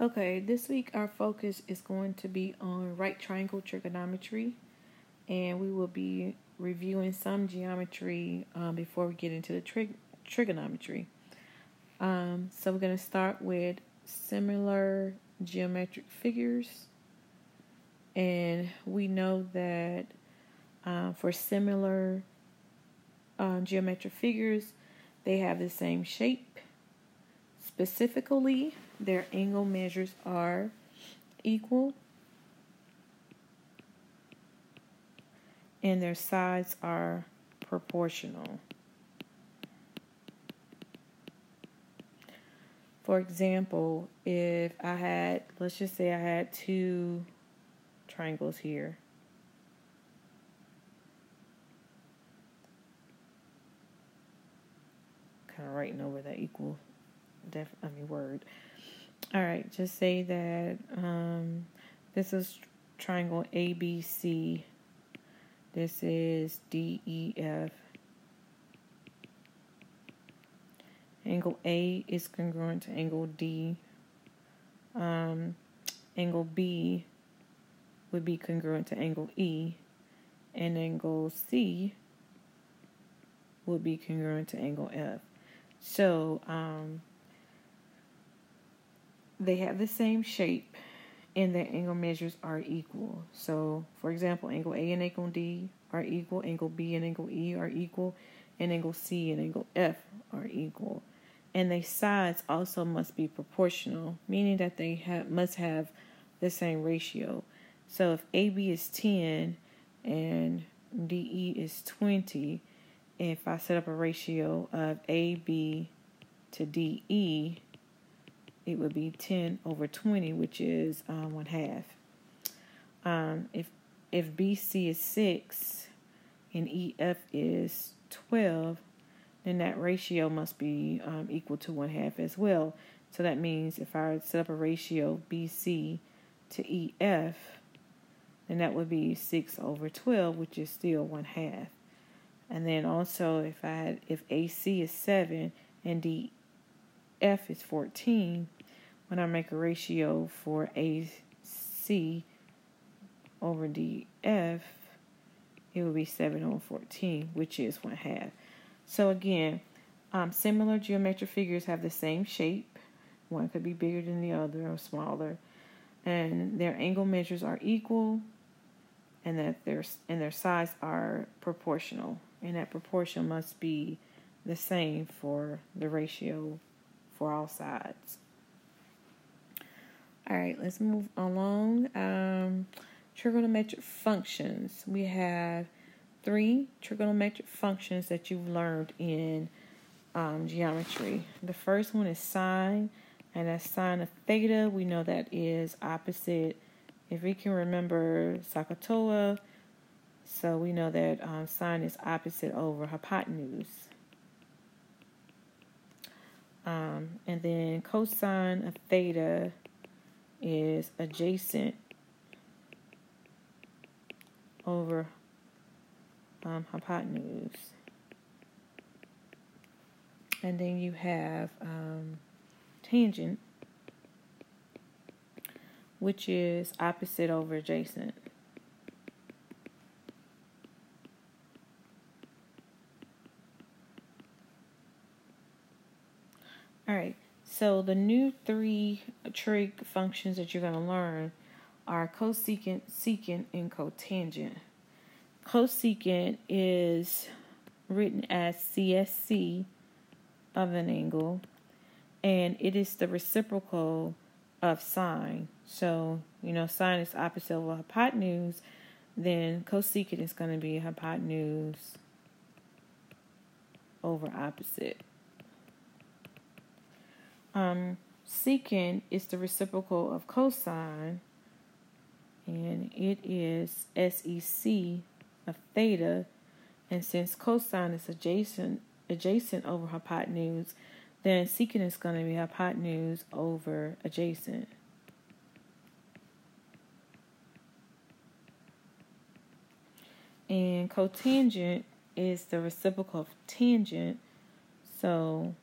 Okay, this week our focus is going to be on right triangle trigonometry, and we will be reviewing some geometry before we get into the trigonometry. So we're going to start with similar geometric figures, and we know that for similar geometric figures, they have the same shape. Specifically, their angle measures are equal and their sides are proportional. For example, if I had, let's just say I had two triangles here. Kind of writing over that equal word. All right, just say that this is triangle ABC. This is DEF. Angle A is congruent to angle D. Angle B would be congruent to angle E. And angle C would be congruent to angle F. So, they have the same shape and their angle measures are equal. So, for example, angle A and angle D are equal, angle B and angle E are equal, and angle C and angle F are equal. And their sides also must be proportional, meaning that they must have the same ratio. So if AB is 10 and DE is 20, if I set up a ratio of AB to DE, it would be 10 over 20, which is 1/2. If BC is 6 and EF is 12, then that ratio must be equal to 1/2 as well. So that means if I set up a ratio BC to EF, then that would be 6 over 12, which is still 1/2. And then also if AC is 7 and DF is 14, when I make a ratio for AC over DF, it would be 7 over 14, which is 1/2. So again, similar geometric figures have the same shape. One could be bigger than the other or smaller. And their angle measures are equal, and that their sides are proportional. And that proportion must be the same for the ratio for all sides. All right, let's move along. Trigonometric functions. We have 3 trigonometric functions that you've learned in geometry. The first one is sine, and that's sine of theta. We know that is opposite. If we can remember SOHCAHTOA, so we know that sine is opposite over hypotenuse. And then cosine of theta is adjacent over hypotenuse. And then you have tangent, which is opposite over adjacent. All right, so the new 3 trig functions that you're going to learn are cosecant, secant, and cotangent. Cosecant is written as CSC of an angle, and it is the reciprocal of sine. So, sine is opposite over hypotenuse, then cosecant is going to be hypotenuse over opposite. Secant is the reciprocal of cosine, and it is SEC of theta. And since cosine is adjacent over hypotenuse, then secant is going to be hypotenuse over adjacent. And cotangent is the reciprocal of tangent, so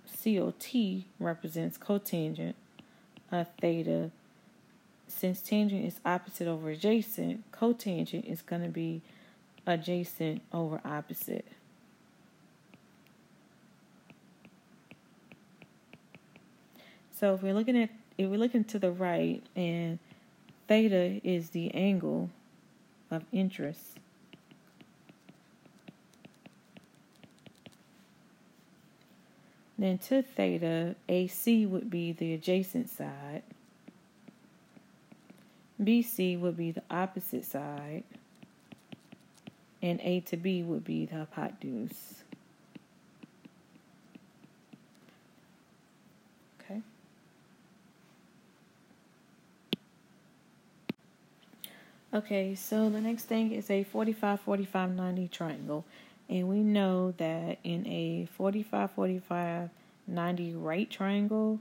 COT represents cotangent theta, since tangent is opposite over adjacent, cotangent is going to be adjacent over opposite. So if we're looking to the right, and theta is the angle of interest, then to theta, AC would be the adjacent side, BC would be the opposite side, and A to B would be the hypotenuse. Okay. Okay, so the next thing is a 45, 45, 90 triangle. And we know that in a 45, 45, 90 right triangle,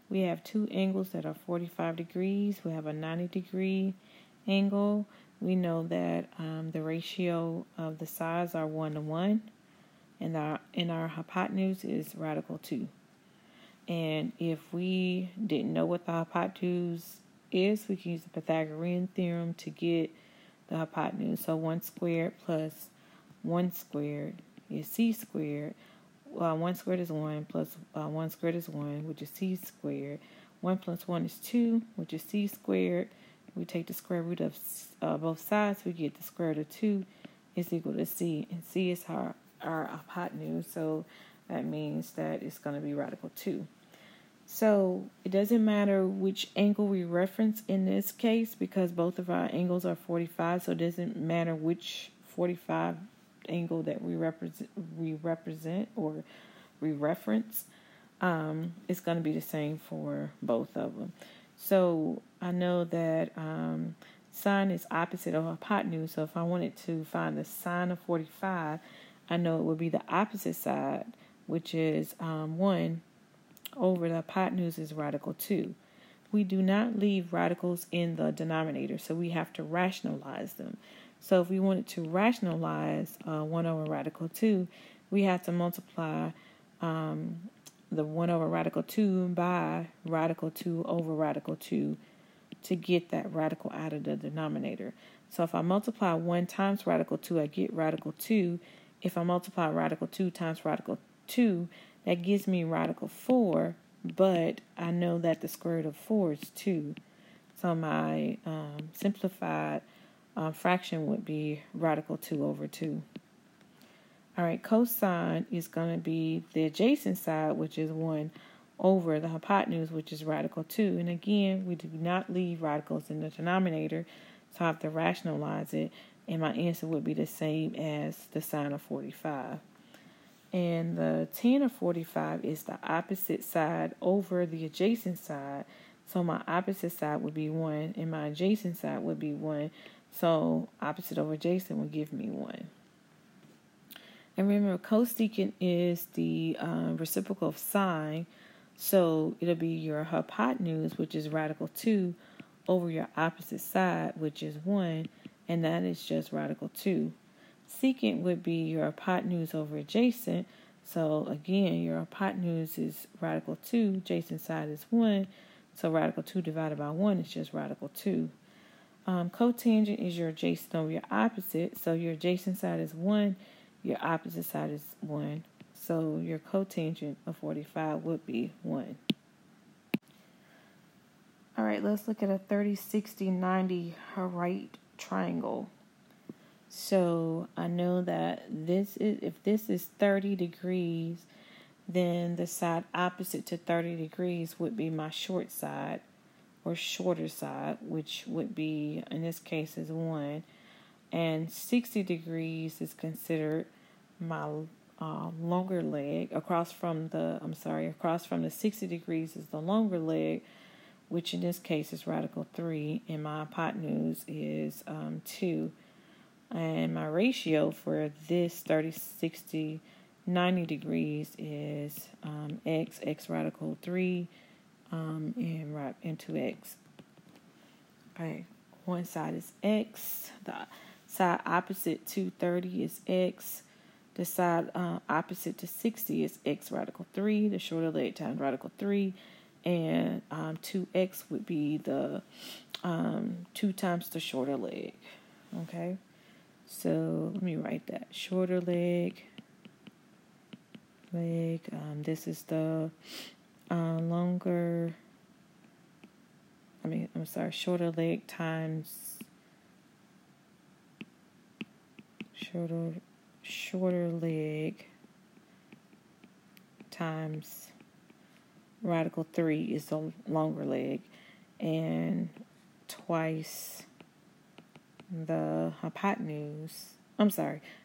we have two angles that are 45 degrees. We have a 90-degree angle. We know that the ratio of the sides are 1 to 1. And our hypotenuse is radical 2. And if we didn't know what the hypotenuse is, we can use the Pythagorean theorem to get the hypotenuse. So 1 squared plus 1 squared is c squared. 1 squared is 1 plus 1 squared is 1, which is c squared. 1 plus 1 is 2, which is c squared. We take the square root of both sides. We get the square root of 2 is equal to c. And c is our hypotenuse. So that means that it's going to be radical 2. So it doesn't matter which angle we reference in this case, because both of our angles are 45. So it doesn't matter which 45 angle that we represent or we reference. It's going to be the same for both of them. So I know that sine is opposite of hypotenuse. So if I wanted to find the sine of 45, I know it would be the opposite side, which is 1 over the hypotenuse is radical 2. We do not leave radicals in the denominator, so we have to rationalize them. So if we wanted to rationalize 1 over radical 2, we have to multiply the 1 over radical 2 by radical 2 over radical 2 to get that radical out of the denominator. So if I multiply 1 times radical 2, I get radical 2. If I multiply radical 2 times radical 2, that gives me radical 4, but I know that the square root of 4 is 2. So my simplified fraction would be radical 2 over 2. All right, cosine is going to be the adjacent side, which is 1 over the hypotenuse, which is radical 2. And again, we do not leave radicals in the denominator, so I have to rationalize it, and my answer would be the same as the sine of 45. And the tan of 45 is the opposite side over the adjacent side. So my opposite side would be 1, and my adjacent side would be 1. So opposite over adjacent would give me 1. And remember, cosecant is the reciprocal of sine. So it'll be your hypotenuse, which is radical 2, over your opposite side, which is 1. And that is just radical 2. Secant would be your hypotenuse over adjacent. So again, your hypotenuse is radical 2. Adjacent side is 1. So radical 2 divided by 1 is just radical 2. Cotangent is your adjacent over your opposite. So your adjacent side is 1. Your opposite side is 1. So your cotangent of 45 would be 1. All right, let's look at a 30, 60, 90 right triangle. So I know that if this is 30 degrees, then the side opposite to 30 degrees would be my short side or shorter side, which would be, in this case, is 1. And 60 degrees is considered my longer leg. Across from the 60 degrees is the longer leg, which in this case is radical 3, and my hypotenuse is 2. And my ratio for this 30, 60, 90 degrees is x radical 3, and 2x. Okay, one side is x. The side opposite to 30 is x. The side opposite to 60 is x radical 3. The shorter leg times radical 3. and 2x would be the 2 times the shorter leg. Okay, so let me write that. Shorter leg. This is the shorter leg times shorter leg times radical 3 is the longer leg, and twice the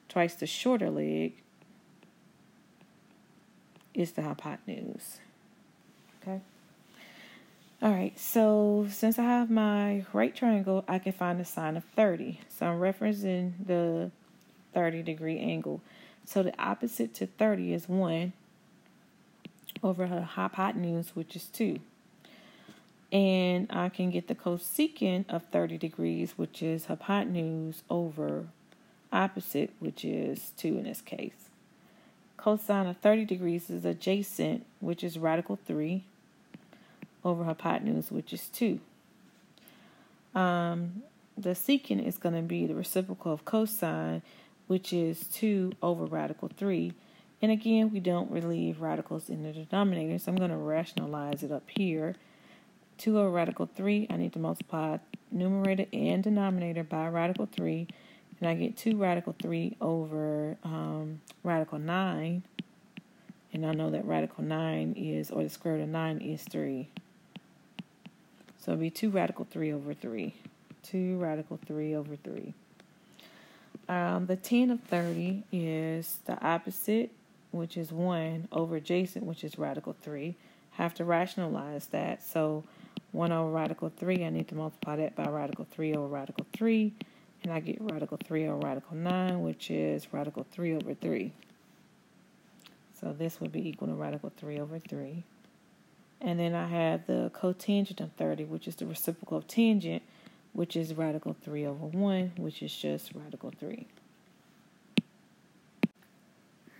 twice the shorter leg is the hypotenuse. Okay. All right, so since I have my right triangle, I can find the sine of 30. So I'm referencing the 30-degree angle. So the opposite to 30 is 1 over her hypotenuse, which is 2. And I can get the cosecant of 30 degrees, which is hypotenuse over opposite, which is 2 in this case. Cosine of 30 degrees is adjacent, which is radical 3, over hypotenuse, which is 2. The secant is going to be the reciprocal of cosine, which is 2 over radical 3. And again, we don't relieve radicals in the denominator, so I'm going to rationalize it up here. 2 over radical 3, I need to multiply numerator and denominator by radical 3, and I get 2 radical 3 over radical 9. And I know that radical 9 is, or the square root of 9 is 3. So it'll be 2 radical 3 over 3. 2 radical 3 over 3. The tan of 30 is the opposite, which is 1, over adjacent, which is radical 3. Have to rationalize that. So 1 over radical 3, I need to multiply that by radical 3 over radical 3. And I get radical 3 over radical 9, which is radical 3 over 3. So this would be equal to radical 3 over 3. And then I have the cotangent of 30, which is the reciprocal of tangent, which is radical 3 over 1, which is just radical 3.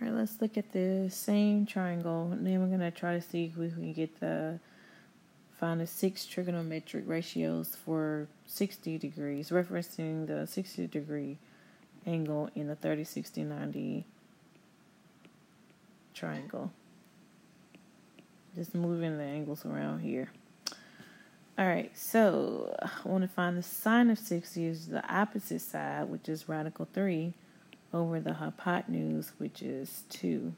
All right, let's look at the same triangle. And then we're going to try to see if we can find the 6 trigonometric ratios for 60 degrees, referencing the 60-degree angle in the 30, 60, 90 triangle. Just moving the angles around here. All right, so I want to find the sine of 60 is the opposite side, which is radical 3, over the hypotenuse, which is 2.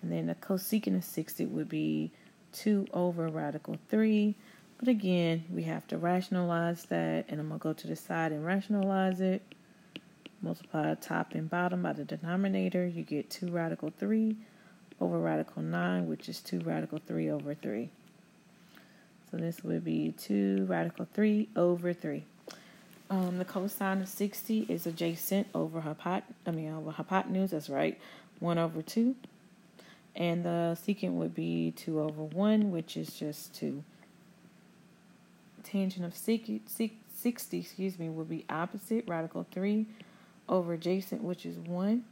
And then the cosecant of 60 would be 2 over radical 3. But again, we have to rationalize that, and I'm going to go to the side and rationalize it. Multiply top and bottom by the denominator. You get 2 radical 3 over radical 9, which is 2 radical 3 over 3. So this would be 2 radical 3 over 3. The cosine of 60 is adjacent over hypotenuse. That's right, 1 over 2. And the secant would be 2 over 1, which is just 2. Tangent of 60, would be opposite, radical 3 over adjacent, which is 1.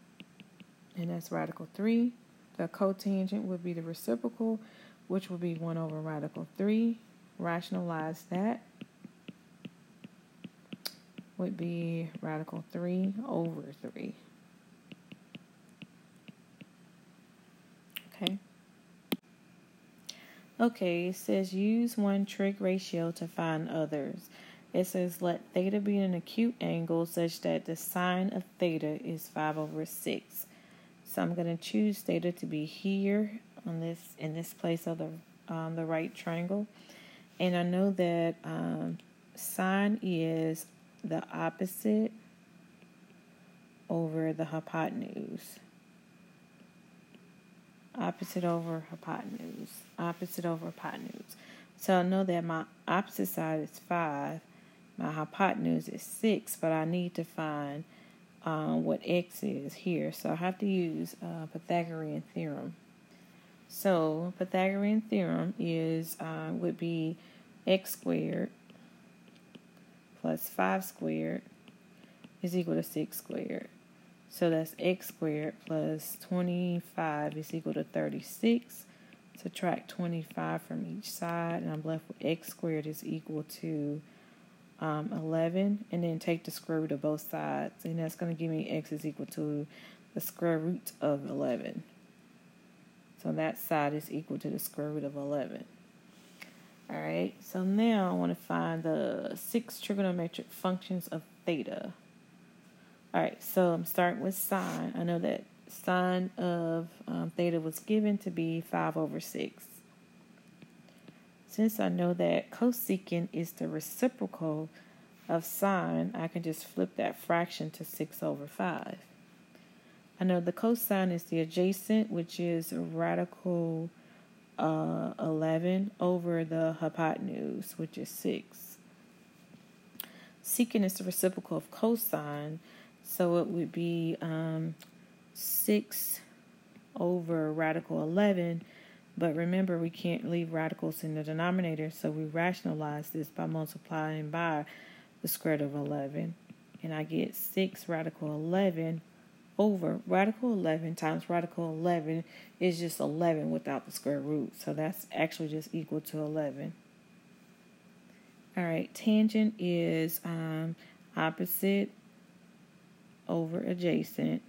And that's radical 3. The cotangent would be the reciprocal, which would be 1 over radical 3. Rationalize that. Would be radical 3 over 3. Okay, it says use one trig ratio to find others. It says let theta be an acute angle such that the sine of theta is 5 over 6. So I'm going to choose theta to be here in this place of the right triangle. And I know that sine is the opposite over the hypotenuse. Opposite over hypotenuse. Opposite over hypotenuse. So I know that my opposite side is 5. My hypotenuse is 6. But I need to find what x is here. So I have to use Pythagorean theorem. So Pythagorean theorem would be x squared plus 5 squared is equal to 6 squared. So that's x squared plus 25 is equal to 36. Subtract 25 from each side, and I'm left with x squared is equal to 11, and then take the square root of both sides, and that's going to give me x is equal to the square root of 11. So that side is equal to the square root of 11. All right, so now I want to find the 6 trigonometric functions of theta. All right, so I'm starting with sine. I know that sine of theta was given to be 5/6. Since I know that cosecant is the reciprocal of sine, I can just flip that fraction to 6/5. I know the cosine is the adjacent, which is radical 11 over the hypotenuse, which is 6. Secant is the reciprocal of cosine, so it would be 6 over radical 11. But remember, we can't leave radicals in the denominator, so we rationalize this by multiplying by the square root of 11. And I get 6 radical 11 over radical 11 times radical 11 is just 11 without the square root. So that's actually just equal to 11. All right, tangent is opposite over adjacent.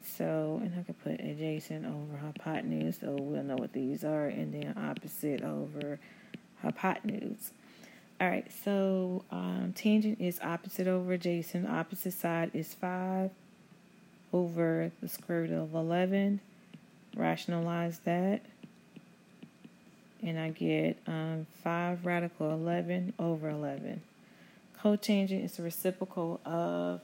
So, and I can put adjacent over hypotenuse, so we'll know what these are, and then opposite over hypotenuse. All right, so tangent is opposite over adjacent. Opposite side is 5 over the square root of 11. Rationalize that. And I get 5 radical 11 over 11. Cotangent is the reciprocal of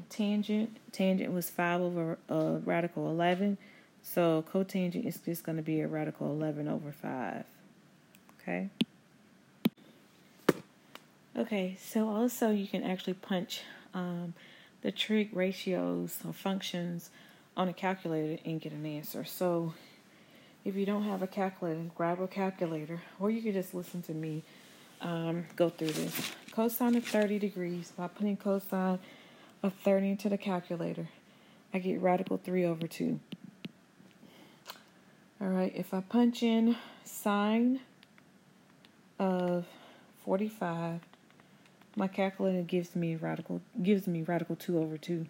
tangent. Tangent was 5 over radical 11. So cotangent is just going to be a radical 11 over 5. Okay? Okay, so also you can actually punch the trig ratios or functions on a calculator and get an answer. So if you don't have a calculator, grab a calculator, or you can just listen to me go through this. Cosine of 30 degrees, by putting cosine of 30 into the calculator, I get radical 3/2. All right, if I punch in sine of 45, my calculator gives me radical 2/2.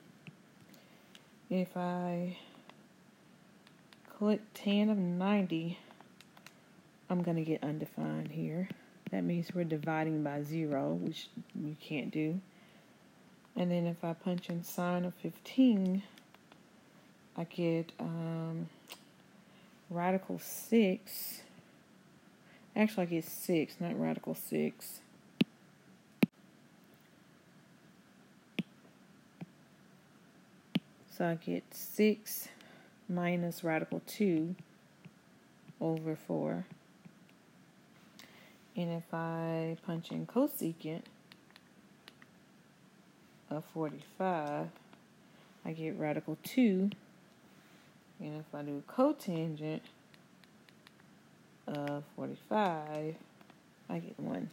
If I click tan of 90, I'm going to get undefined here. That means we're dividing by 0, which you can't do. And then if I punch in sine of 15, I get radical 6. Actually, I get 6, not radical 6. So I get 6 minus radical 2 over 4. And if I punch in cosecant of 45, I get radical 2. And if I do cotangent of 45, I get 1.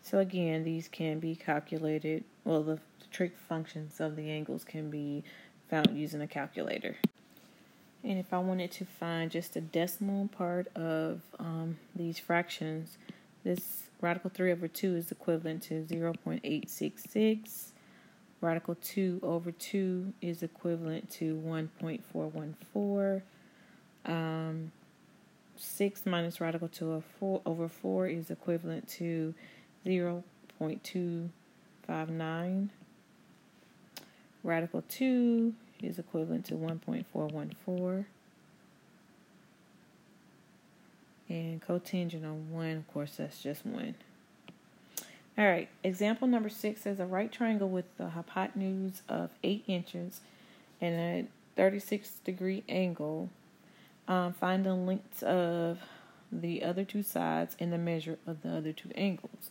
So again, these can be calculated. Well, the trig functions of the angles can be found using a calculator. And if I wanted to find just the decimal part of these fractions, this radical 3/2 is equivalent to 0.866. Radical 2/2 is equivalent to 1.414. 6 minus radical 2/4 is equivalent to 0.259. Radical 2 is equivalent to 1.414. And cotangent on 1, of course, that's just 1. All right, example number 6 says a right triangle with the hypotenuse of 8 inches and a 36-degree angle. Find the lengths of the other two sides and the measure of the other two angles.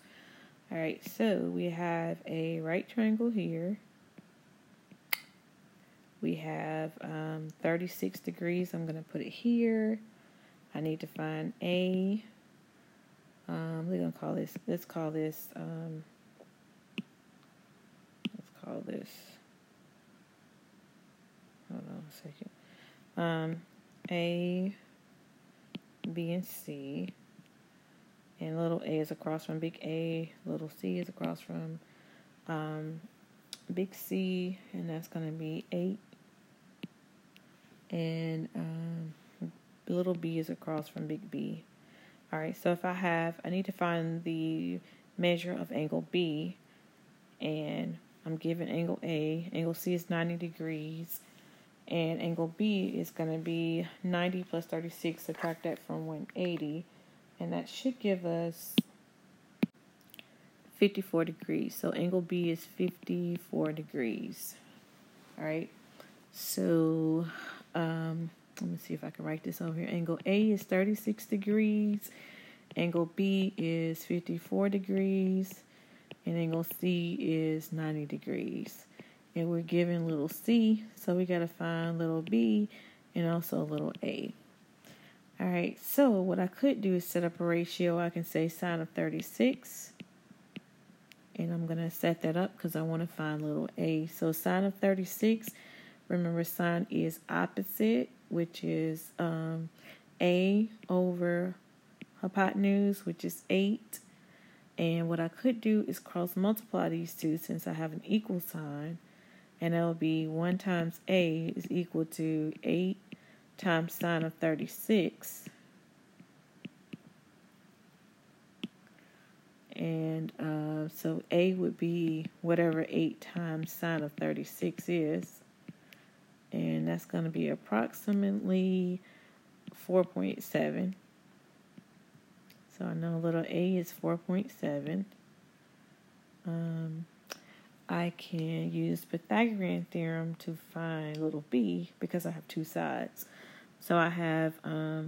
All right, so we have a right triangle here. We have 36 degrees. I'm going to put it here. I need to find A. We're going to call this, let's call this, hold on a second. A, B, and C. And little a is across from big A. Little c is across from big C. And that's going to be 8. And little b is across from big B. All right, so if I need to find the measure of angle B. And I'm given angle A. Angle C is 90 degrees. And angle B is going to be 90 plus 36. Subtract that from 180. And that should give us 54 degrees. So angle B is 54 degrees. All right. So let me see if I can write this over here. Angle A is 36 degrees. Angle B is 54 degrees. And angle C is 90 degrees. And we're given little c, so we got to find little b and also little a. All right, so what I could do is set up a ratio. I can say sine of 36. And I'm going to set that up because I want to find little a. So sine of 36, remember sine is opposite, which is a over hypotenuse, which is 8. And what I could do is cross multiply these two since I have an equal sign. And that will be 1 times a is equal to 8 times sine of 36. And so a would be whatever 8 times sine of 36 is. And that's going to be approximately 4.7. So I know little a is 4.7. I can use Pythagorean theorem to find little b because I have two sides. So I have, let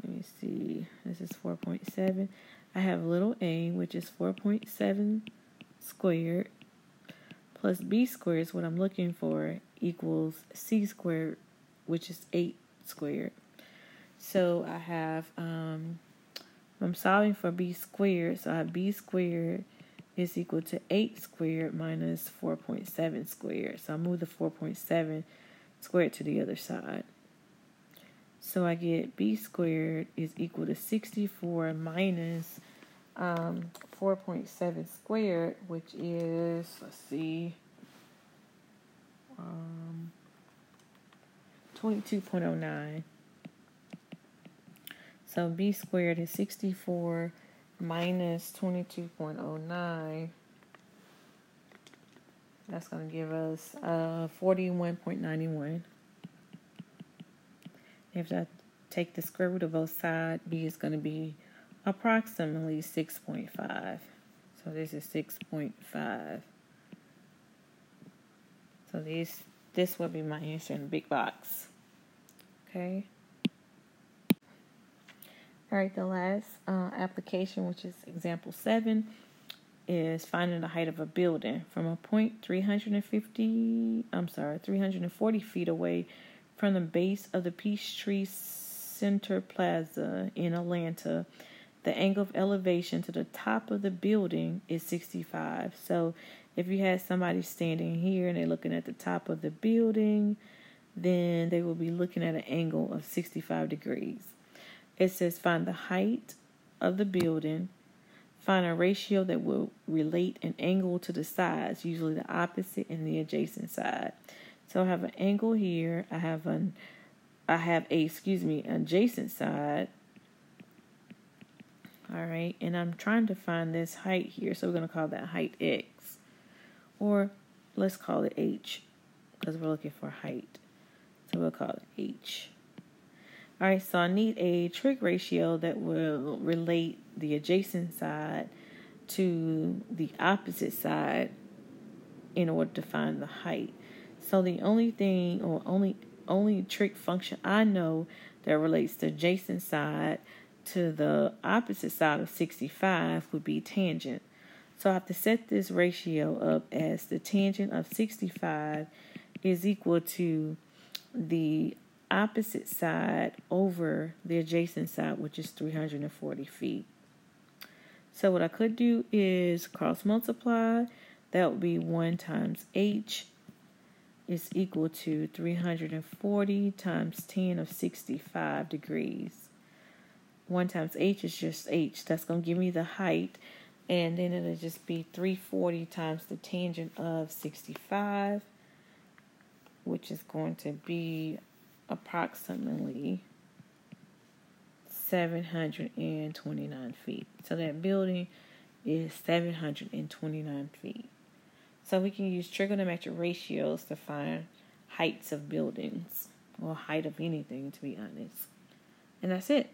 me see, this is 4.7. I have little a, which is 4.7 squared, plus b squared is what I'm looking for, equals c squared, which is 8 squared. So I have, I'm solving for b squared, so I have b squared is equal to 8 squared minus 4.7 squared. So I move the 4.7 squared to the other side. So I get b squared is equal to 64 minus 4.7 squared, which is, let's see, 22.09. So b squared is 64 minus 22.09. That's going to give us 41.91. If I take the square root of both sides, b is going to be approximately 6.5. So this is 6.5. So this will be my answer in the big box. Okay. All right, the last application, which is example 7, is finding the height of a building from a point 340 feet away from the base of the Peachtree Center Plaza in Atlanta. The angle of elevation to the top of the building is 65. So if you had somebody standing here and they're looking at the top of the building, then they will be looking at an angle of 65 degrees. It says find the height of the building, find a ratio that will relate an angle to the sides, usually the opposite and the adjacent side. So I have an angle here. I have an adjacent side. All right, and I'm trying to find this height here, so we're going to call that height X, or let's call it H, because we're looking for height. So we'll call it H. All right, so I need a trig ratio that will relate the adjacent side to the opposite side in order to find the height. So the only thing, or only trig function I know that relates the adjacent side to the opposite side of 65 would be tangent. So I have to set this ratio up as the tangent of 65 is equal to the opposite side over the adjacent side, which is 340 feet. So what I could do is cross multiply. That would be 1 times h is equal to 340 times 10 of 65 degrees. 1 times h is just h. That's going to give me the height. And then it'll just be 340 times the tangent of 65, which is going to be approximately 729 feet. So that building is 729 feet. So we can use trigonometric ratios to find heights of buildings, or height of anything, to be honest. And that's it.